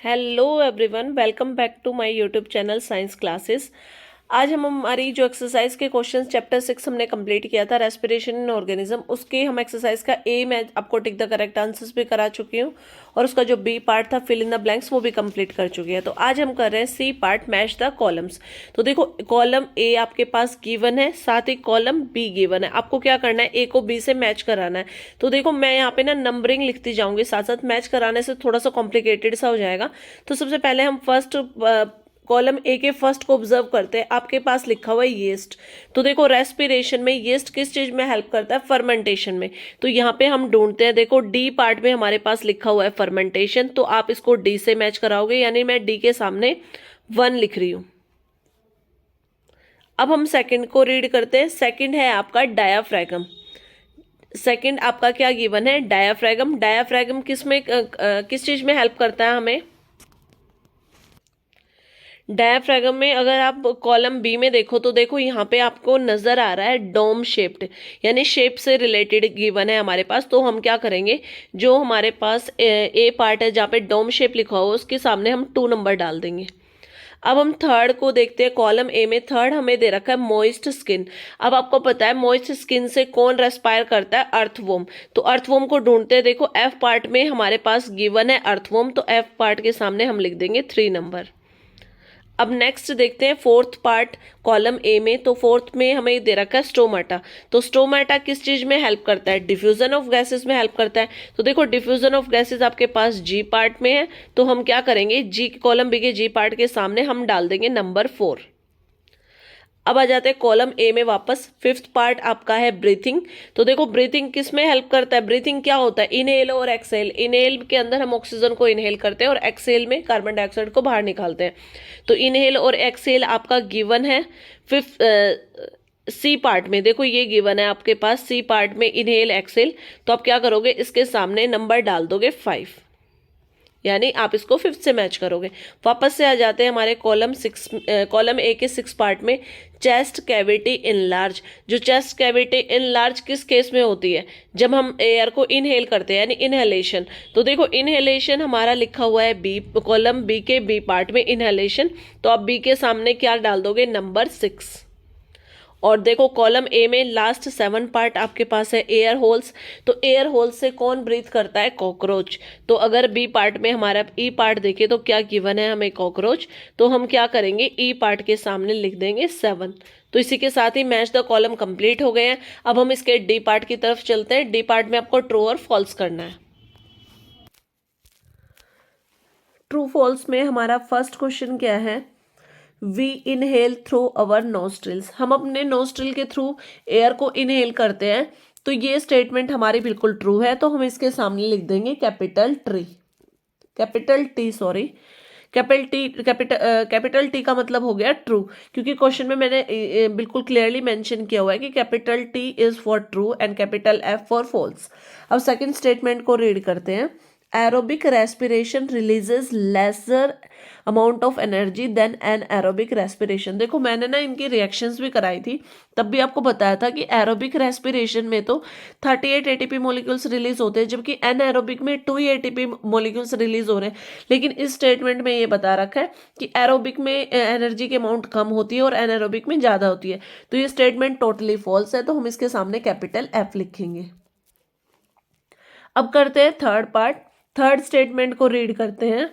Hello everyone, welcome back to my YouTube channel science classes. आज हम हमारी जो एक्सरसाइज के क्वेश्चंस चैप्टर 6 हमने कंप्लीट किया था रेस्पिरेशन इन ऑर्गेनिज्म, उसके हम एक्सरसाइज का ए मैं आपको टिक द करेक्ट आंसर्स भी करा चुकी हूँ और उसका जो बी पार्ट था फिल इन द ब्लैंक्स वो भी कंप्लीट कर चुकी है। तो आज हम कर रहे हैं C part, match the columns. तो देखो, कॉलम ए आपके पास गिवन है, साथ ही कॉलम बी गिवन है। आपको क्या करना है, ए को बी से मैच कराना है। तो देखो, मैं यहाँ पे ना नंबरिंग लिखती जाऊंगी साथ साथ, मैच कराने से थोड़ा सा कॉम्प्लिकेटेड सा हो जाएगा। तो सबसे पहले हम फर्स्ट कॉलम ए के फर्स्ट को ऑब्जर्व करते हैं। आपके पास लिखा हुआ है यीस्ट। तो देखो, रेस्पिरेशन में यीस्ट किस चीज में हेल्प करता है, फर्मेंटेशन में। तो यहाँ पे हम ढूंढते हैं, देखो डी पार्ट में हमारे पास लिखा हुआ है फर्मेंटेशन, तो आप इसको डी से मैच कराओगे, यानी मैं डी के सामने 1 लिख रही हूं। अब हम सेकंड को रीड करते हैं। सेकंड है आपका डायाफ्रागम। सेकंड आपका क्या गिवन है, डायाफ्रागम। डायाफ्रागम किस में किस चीज में हेल्प करता है हमें, डायाफ्रागम में। अगर आप कॉलम बी में देखो तो देखो यहाँ पे आपको नजर आ रहा है डोम शेप्ड, यानी शेप से रिलेटेड गिवन है हमारे पास। तो हम क्या करेंगे, जो हमारे पास ए पार्ट है जहाँ पे डोम शेप लिखा हुआ उसके सामने हम 2 नंबर डाल देंगे। अब हम थर्ड को देखते हैं। कॉलम ए में थर्ड हमें दे रखा है मॉइस्ट स्किन। अब आपको पता है मॉइस्ट स्किन से कौन रेस्पायर करता है, अर्थवॉर्म। तो अर्थवॉर्म को ढूंढते हैं। देखो एफ पार्ट में हमारे पास गिवन है अर्थवॉर्म, तो एफ पार्ट के सामने हम लिख देंगे 3 नंबर। अब नेक्स्ट देखते हैं फोर्थ पार्ट कॉलम ए में। तो फोर्थ में हमें दे रखा है स्टोमाटा। तो स्टोमाटा किस चीज में हेल्प करता है, डिफ्यूजन ऑफ गैसेस में हेल्प करता है। तो देखो डिफ्यूजन ऑफ गैसेस आपके पास जी पार्ट में है, तो हम क्या करेंगे, जी कॉलम बी के जी पार्ट के सामने हम डाल देंगे नंबर 4। अब आ जाते हैं कॉलम ए में वापस। फिफ्थ पार्ट आपका है ब्रीथिंग। तो देखो ब्रीथिंग किस में हेल्प करता है, ब्रीथिंग क्या होता है, इनहेल और एक्सहेल। इनहेल के अंदर हम ऑक्सीजन को इनहेल करते हैं और एक्सहेल में कार्बन डाइऑक्साइड को बाहर निकालते हैं। तो इनहेल और एक्सहेल आपका गिवन है फिफ्थ सी पार्ट में। देखो ये गिवन है आपके पास सी पार्ट में इनहेल एक्सहेल। तो आप क्या करोगे, इसके सामने नंबर डाल दोगे 5, यानी आप इसको फिफ्थ से मैच करोगे। वापस से आ जाते हैं हमारे कॉलम ए के 6 पार्ट में। Chest cavity enlarge. जो चेस्ट कैविटी इनलार्ज किस केस में होती है, जब हम एयर को इनहेल करते हैं, यानी इनहेलेशन। तो देखो इनहेलेशन हमारा लिखा हुआ है बी, कॉलम बी के बी पार्ट में इनहेलेशन। तो आप बी के सामने क्या डाल दोगे, नंबर 6। और देखो कॉलम ए में लास्ट 7 पार्ट आपके पास है एयर होल्स। तो एयर होल्स से कौन ब्रीथ करता है, कॉकरोच। तो अगर बी पार्ट में हमारा ई पार्ट देखे तो क्या गिवन है हमें, कॉकरोच। तो हम क्या करेंगे, ई पार्ट के सामने लिख देंगे 7। तो इसी के साथ ही मैच द कॉलम कंप्लीट हो गए हैं। अब हम इसके डी पार्ट की तरफ चलते हैं। डी पार्ट में आपको ट्रू और फॉल्स करना है। ट्रू फॉल्स में हमारा फर्स्ट क्वेश्चन क्या है, we inhale through our nostrils. हम अपने नोस्ट्रिल के थ्रू एयर को इनहेल करते हैं। तो ये स्टेटमेंट हमारी बिल्कुल ट्रू है, तो हम इसके सामने लिख देंगे capital T sorry, capital T का मतलब हो गया ट्रू, क्योंकि क्वेश्चन में मैंने बिल्कुल क्लियरली मेंशन किया हुआ है कि capital T is for true and capital F for false. अब सेकंड स्टेटमेंट को रीड करते हैं। Aerobic respiration releases lesser amount of energy than anaerobic respiration. देखो मैंने ना इनकी रिएक्शंस भी कराई थी, तब भी आपको बताया था कि एरोबिक रेस्पिरेशन में तो 38 एटीपी मॉलिक्यूल्स रिलीज होते हैं, जबकि एन एरोबिक में 2 एटीपी मॉलिक्यूल्स रिलीज हो रहे हैं। लेकिन इस स्टेटमेंट में ये बता रखा है कि एरोबिक में एनर्जी की अमाउंट कम होती है और एनएरोबिक में ज़्यादा होती है। तो ये स्टेटमेंट टोटली फॉल्स है, तो हम इसके सामने कैपिटल एफ लिखेंगे। अब करते हैं थर्ड पार्ट। थर्ड स्टेटमेंट को रीड करते हैं।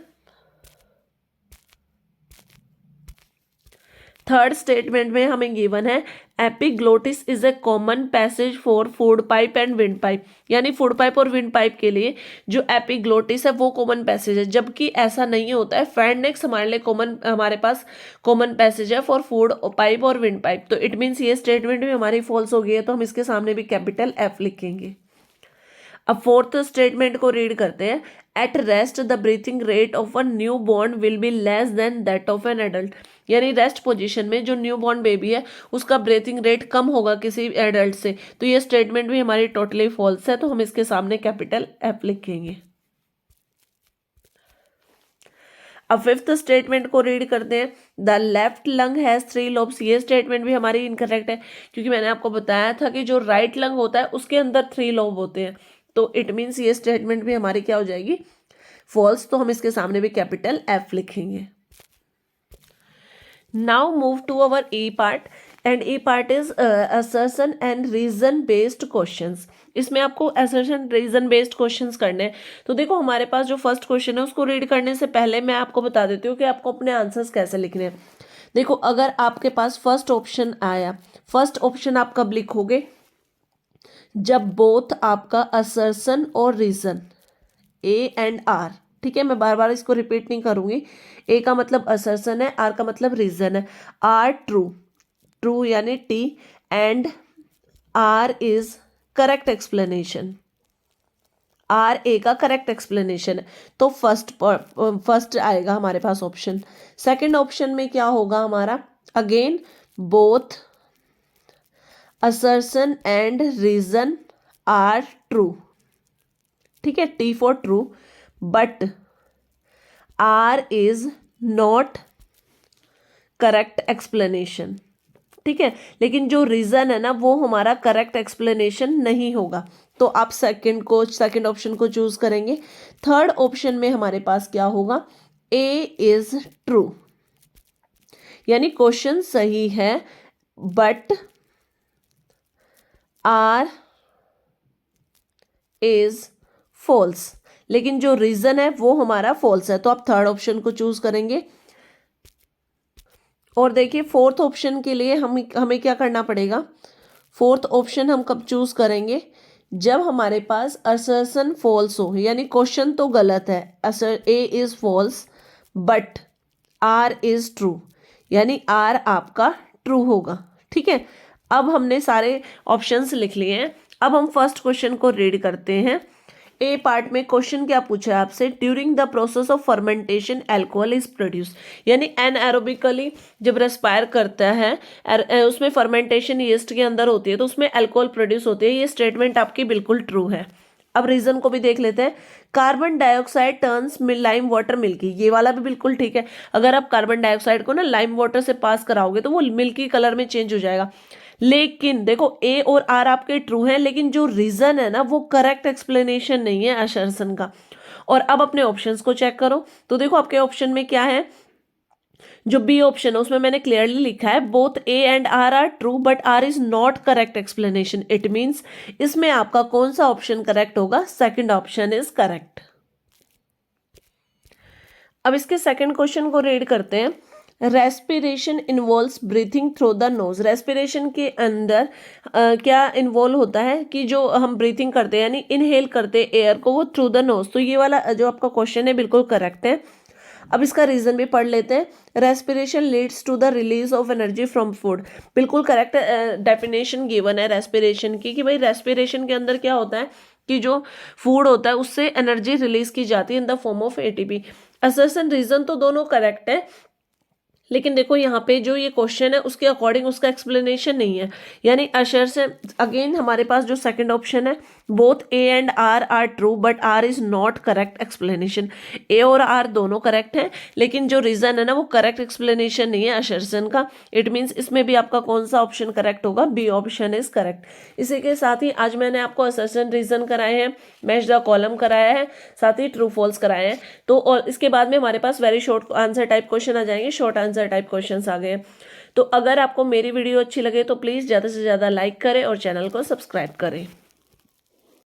थर्ड स्टेटमेंट में हमें गिवन है epiglottis is a common passage for food pipe and wind pipe. यानी फूड पाइप और विंड पाइप के लिए जो एपिग्लोटिस है वो कॉमन पैसेज है, जबकि ऐसा नहीं होता है। फेरनेक्स हमारे लिए हमारे पास कॉमन पैसेज है फॉर फूड पाइप और विंड पाइप। तो इट मीन्स ये स्टेटमेंट भी हमारी फॉल्स हो गई है, तो हम इसके सामने भी कैपिटल एफ लिखेंगे। अब फोर्थ स्टेटमेंट को रीड करते हैं। At rest the breathing rate of a new born will be less than that of an adult. यानी रेस्ट पोजीशन में जो न्यू बॉर्न बेबी है उसका ब्रीथिंग रेट कम होगा किसी एडल्ट से। तो ये स्टेटमेंट भी हमारी टोटली फॉल्स है, तो हम इसके सामने कैपिटल एफ लिखेंगे। अब फिफ्थ स्टेटमेंट को रीड करते हैं। The left lung has 3 lobes. ये स्टेटमेंट भी हमारी इनकरेक्ट है, क्योंकि मैंने आपको बताया था कि जो राइट लंग होता है उसके अंदर 3 लोब होते हैं। तो इट मीन्स ये स्टेटमेंट भी हमारी क्या हो जाएगी, फॉल्स, तो हम इसके सामने भी कैपिटल F लिखेंगे। Now move to our E part, and E part is assertion and reason based questions. इसमें आपको असर्शन रीजन बेस्ड क्वेश्चंस करने हैं। तो देखो हमारे पास जो फर्स्ट क्वेश्चन है उसको रीड करने से पहले मैं आपको बता देती हूँ कि आपको अपने आंसर्स कैसे लिखने हैं। देखो अगर आपके पास फर्स्ट ऑप्शन आया, फर्स्ट ऑप्शन आप कब लिखोगे, जब बोथ आपका असर्शन और रीजन A एंड R, ठीक है, मैं बार बार इसको रिपीट नहीं करूंगी। A का मतलब असर्शन है, R का मतलब रीजन है। R ट्रू, ट्रू यानी T, and R is correct explanation, R A का करेक्ट एक्सप्लेनेशन है। तो फर्स्ट आएगा हमारे पास ऑप्शन। सेकंड ऑप्शन में क्या होगा हमारा, again both assertion and reason are true, ठीक है, T for true, but R is not correct explanation, ठीक है, लेकिन जो रीजन है ना वो हमारा करेक्ट एक्सप्लेनेशन नहीं होगा। तो आप सेकंड ऑप्शन को चूज करेंगे। थर्ड ऑप्शन में हमारे पास क्या होगा, A इज ट्रू, यानी क्वेश्चन सही है बट R इज फॉल्स, लेकिन जो रीजन है वो हमारा फॉल्स है। तो आप थर्ड ऑप्शन को चूज करेंगे। और देखिए फोर्थ ऑप्शन के लिए हमें क्या करना पड़ेगा, फोर्थ ऑप्शन हम कब चूज करेंगे, जब हमारे पास असर्शन फॉल्स हो, यानी क्वेश्चन तो गलत है, A is false but R is true, यानी R आपका ट्रू होगा, ठीक है। अब हमने सारे ऑप्शंस लिख लिए हैं। अब हम फर्स्ट क्वेश्चन को रीड करते हैं। ए पार्ट में क्वेश्चन क्या पूछा है आपसे, during the process of fermentation alcohol is produce, यानी एनएरोबिकली जब रेस्पायर करता है उसमें फर्मेंटेशन यीस्ट के अंदर होती है तो उसमें एल्कोहल प्रोड्यूस होती है। ये स्टेटमेंट आपकी बिल्कुल ट्रू है। अब रीजन को भी देख लेते हैं। Carbon dioxide turns lime water milky, ये वाला भी बिल्कुल ठीक है। अगर आप कार्बन डाइऑक्साइड को ना लाइम वाटर से पास कराओगे तो वो मिल्की कलर में चेंज हो जाएगा। लेकिन देखो ए और आर आपके ट्रू हैं, लेकिन जो रीजन है ना वो करेक्ट एक्सप्लेनेशन नहीं है असर्शन का। और अब अपने ऑप्शंस को चेक करो तो देखो आपके ऑप्शन में क्या है, जो बी ऑप्शन है उसमें मैंने क्लियरली लिखा है both A and R true but R is not correct explanation. It means इसमें आपका कौन सा ऑप्शन करेक्ट होगा, सेकंड ऑप्शन इज करेक्ट। अब इसके सेकंड क्वेश्चन को रीड करते हैं। Respiration involves breathing through the nose, respiration के अंदर क्या इन्वॉल्व होता है कि जो हम ब्रीथिंग करते हैं यानी इनहेल करते हैं एयर को वो थ्रू द नोज। तो ये वाला जो आपका क्वेश्चन है बिल्कुल करेक्ट है। अब इसका रीजन भी पढ़ लेते हैं। Respiration leads to the release of energy from food, बिल्कुल करेक्ट डेफिनेशन गिवन है रेस्पिरेशन की कि भाई रेस्पिरेशन के अंदर क्या होता है कि जो फूड होता है उससे एनर्जी रिलीज की जाती है in the form of ATP. Assertion reason तो दोनों करेक्ट है, लेकिन देखो यहाँ पे जो ये क्वेश्चन है उसके अकॉर्डिंग उसका एक्सप्लेनेशन नहीं है, यानी असर्शन अगेन हमारे पास जो सेकंड ऑप्शन है both A and R true but R is not correct explanation. A और आर दोनों करेक्ट हैं, लेकिन जो रीजन है ना वो करेक्ट एक्सप्लेनेशन नहीं है असर्शन का। इट मीन्स इसमें भी आपका कौन सा ऑप्शन करेक्ट होगा, बी ऑप्शन इज करेक्ट। इसी के साथ ही आज मैंने आपको असर्शन रीजन कराए हैं, मैच द कॉलम कराया है, साथ ही ट्रू फॉल्स कराए हैं। तो और इसके बाद में हमारे पास very short answer type question आ जाएंगे, शॉर्ट आंसर टाइप क्वेश्चंस आ गए। तो अगर आपको मेरी वीडियो अच्छी लगे तो प्लीज़ ज़्यादा से ज़्यादा लाइक करें और चैनल को सब्सक्राइब करें।